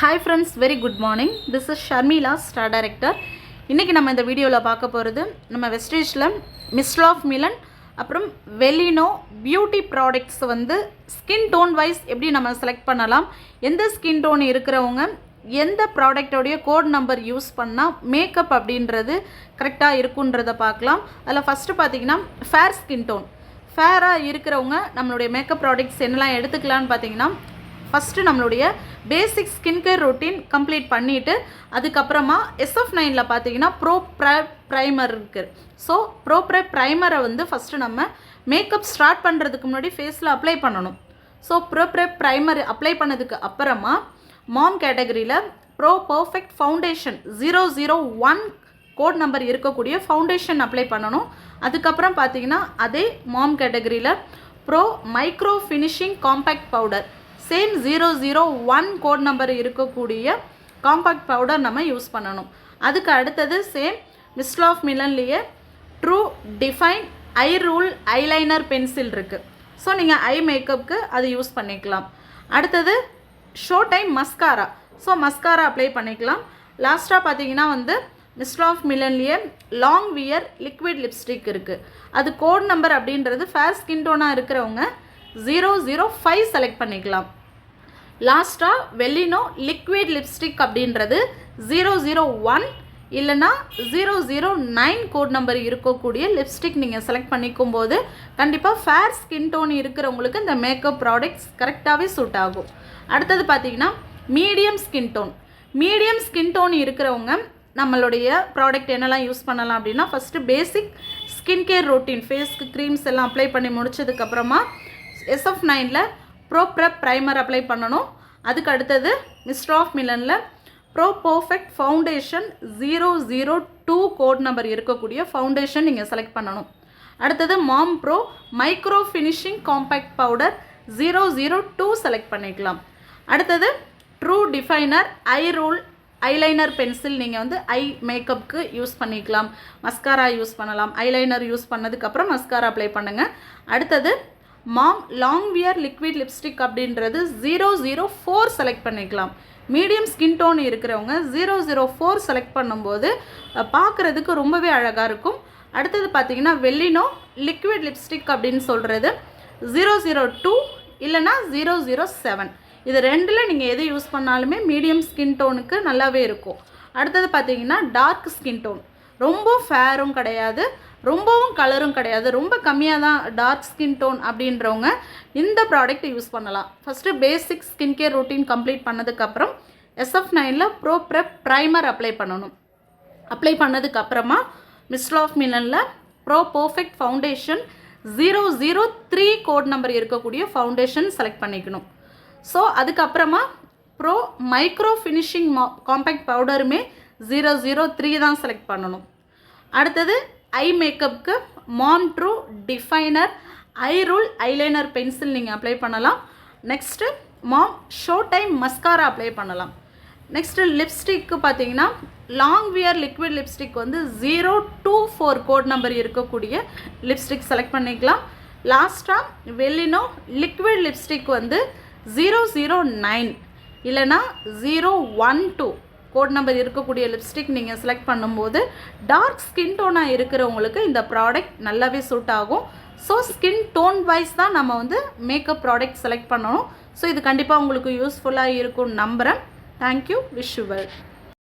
Hi friends, very good morning. This is Sharmila, Star Director. இன்றைக்கி நம்ம இந்த வீடியோவில் பார்க்க போகிறது நம்ம வெஸ்டேஜில் மிஸ்டர் ஆஃப் மிலன் அப்புறம் வெலினோ பியூட்டி ப்ராடக்ட்ஸ் வந்து ஸ்கின் டோன் வைஸ் எப்படி நம்ம செலக்ட் பண்ணலாம், எந்த ஸ்கின் டோன் இருக்கிறவங்க எந்த ப்ராடக்டோடைய கோட் நம்பர் யூஸ் பண்ணால் மேக்கப் அப்படின்றது கரெக்டாக இருக்குன்றதை பார்க்கலாம். அதில் ஃபஸ்ட்டு பார்த்திங்கன்னா ஃபேர் ஸ்கின் டோன், ஃபேராக இருக்கிறவங்க நம்மளுடைய மேக்கப் ப்ராடக்ட்ஸ் என்னெல்லாம் எடுத்துக்கலான்னு பார்த்தீங்கன்னா, ஃபஸ்ட்டு நம்மளுடைய பேசிக் ஸ்கின் கேர் ரொட்டீன் கம்ப்ளீட் பண்ணிவிட்டு அதுக்கப்புறமா SF9 பார்த்தீங்கன்னா ப்ரைமர் இருக்குது. ஸோ ப்ரைமரை வந்து ஃபஸ்ட்டு நம்ம மேக்கப் ஸ்டார்ட் பண்ணுறதுக்கு முன்னாடி ஃபேஸில் அப்ளை பண்ணணும். ஸோ ப்ரைமர் அப்ளை பண்ணதுக்கு அப்புறமா மாம் கேட்டகரியில் பர்ஃபெக்ட் ஃபவுண்டேஷன் 001 கோட் நம்பர் இருக்கக்கூடிய ஃபவுண்டேஷன் அப்ளை பண்ணணும். அதுக்கப்புறம் பார்த்தீங்கன்னா அதே மாம் கேட்டகரியில் micro finishing compact powder same 001 code number இருக்கக்கூடிய காம்பேக்ட் பவுடர் நம்ம யூஸ் பண்ணணும். அதுக்கு அடுத்தது சேம் மிஸ்டர் ஆஃப் மிலன்லேயே true define eye rule eyeliner pencil இருக்குது. ஸோ நீங்கள் ஐ மேக்கப்புக்கு அது யூஸ் பண்ணிக்கலாம். அடுத்தது show time mascara. So mascara apply பண்ணிக்கலாம். லாஸ்ட்டாக பார்த்தீங்கன்னா வந்து மிஸ்டர் ஆஃப் மிலன்லேயே லாங் வியர் லிக்விட் லிப்ஸ்டிக் இருக்குது. அது கோட் நம்பர் அப்படின்றது ஃபேர் ஸ்கின் டோனாக இருக்கிறவங்க 005 செலக்ட் பண்ணிக்கலாம். லாஸ்ட்டாக வெலினோ லிக்விட் லிப்ஸ்டிக் அப்படின்றது 001 இல்லைனா 009 கோட் நம்பர் இருக்கக்கூடிய லிப்ஸ்டிக் நீங்கள் செலக்ட் பண்ணிக்கும் போது கண்டிப்பாக ஃபேர் ஸ்கின் டோன் இருக்கிறவங்களுக்கு இந்த மேக்கப் ப்ராடக்ட்ஸ் கரெக்டாகவே சூட் ஆகும். அடுத்தது பார்த்திங்கன்னா மீடியம் ஸ்கின் டோன் இருக்கிறவங்க நம்மளுடைய ப்ராடக்ட் என்னெல்லாம் யூஸ் பண்ணலாம் அப்படின்னா, first basic skin care routine ஃபேஸ்க்கு க்ரீம்ஸ் எல்லாம் அப்ளை பண்ணி முடிச்சதுக்கப்புறமா SF9 ப்ரைமர் அப்ளை பண்ணணும். அதுக்கு அடுத்தது மிஸ்டர் ஆஃப் மிலனில் பர்ஃபெக்ட் ஃபவுண்டேஷன் 002 கோட் நம்பர் இருக்கக்கூடிய ஃபவுண்டேஷன் நீங்கள் செலக்ட் பண்ணணும். அடுத்தது MOM micro finishing compact powder 002 select பண்ணிக்கலாம். அடுத்தது true definer eye rule eyeliner pencil நீங்கள் வந்து ஐ மேக்கப்புக்கு யூஸ் பண்ணிக்கலாம். மஸ்காரா யூஸ் பண்ணலாம். ஐலைனர் யூஸ் பண்ணதுக்கப்புறம் மஸ்காரா அப்ளை பண்ணுங்கள். அடுத்தது MOM long wear liquid lipstick அப்படின்றது 004 செலக்ட் பண்ணிக்கலாம். மீடியம் ஸ்கின் டோன் இருக்கிறவங்க 004 செலக்ட் பண்ணும்போது பார்க்குறதுக்கு ரொம்பவே அழகாக இருக்கும். அடுத்தது பார்த்திங்கன்னா வெலினோ லிக்விட் லிப்ஸ்டிக் அப்படின்னு சொல்கிறது 002 இல்லைனா 007. இது ரெண்டில் நீங்கள் எது யூஸ் பண்ணாலுமே மீடியம் ஸ்கின் டோனுக்கு நல்லாவே இருக்கும். அடுத்தது பார்த்திங்கன்னா டார்க் ஸ்கின் டோன், ரொம்ப ஃபேரும் கிடையாது ரொம்பவும் கலரும் கிடையாது, ரொம்ப கம்மியாக தான் டார்க் ஸ்கின் டோன் அப்படின்றவங்க இந்த ப்ராடக்ட் யூஸ் பண்ணலாம். First basic skin care routine complete பண்ணதுக்கப்புறம் SF9 ப்ரைமர் அப்ளை பண்ணணும். அப்ளை பண்ணதுக்கப்புறமா மிஸ்டர் ஆஃப் மிலனில் பர்ஃபெக்ட் ஃபவுண்டேஷன் 003 கோட் நம்பர் இருக்கக்கூடிய ஃபவுண்டேஷன் செலக்ட் பண்ணிக்கணும். ஸோ அதுக்கப்புறமா மைக்ரோ ஃபினிஷிங் காம்பேக்ட் பவுடருமே 003 தான் செலக்ட் பண்ணணும். அடுத்தது ஐ மேக்கப்புக்கு MOM true definer eye rule eyeliner pencil நீங்கள் அப்ளை பண்ணலாம். Next MOM show time mascara apply பண்ணலாம். நெக்ஸ்ட்டு லிப்ஸ்டிக்கு பார்த்தீங்கன்னா லாங் வியர் லிக்விட் லிப்ஸ்டிக் வந்து 024 கோட் நம்பர் இருக்கக்கூடிய லிப்ஸ்டிக் செலக்ட் பண்ணிக்கலாம். லாஸ்ட்டாக வெலினோ லிக்விட் லிப்ஸ்டிக் வந்து 009 இல்லைனா 012 கோட் நம்பர் இருக்கக்கூடிய லிப்ஸ்டிக் நீங்கள் செலக்ட் பண்ணும்போது டார்க் ஸ்கின் டோனாக இருக்கிறவங்களுக்கு இந்த ப்ராடக்ட் நல்லாவே சூட் ஆகும். ஸோ ஸ்கின் டோன் வைஸ் தான் நம்ம வந்து மேக்கப் ப்ராடக்ட் செலக்ட் பண்ணணும். ஸோ இது கண்டிப்பாக உங்களுக்கு யூஸ்ஃபுல்லாக இருக்கும்னு நம்புகிறேன். Thank you, wish you well.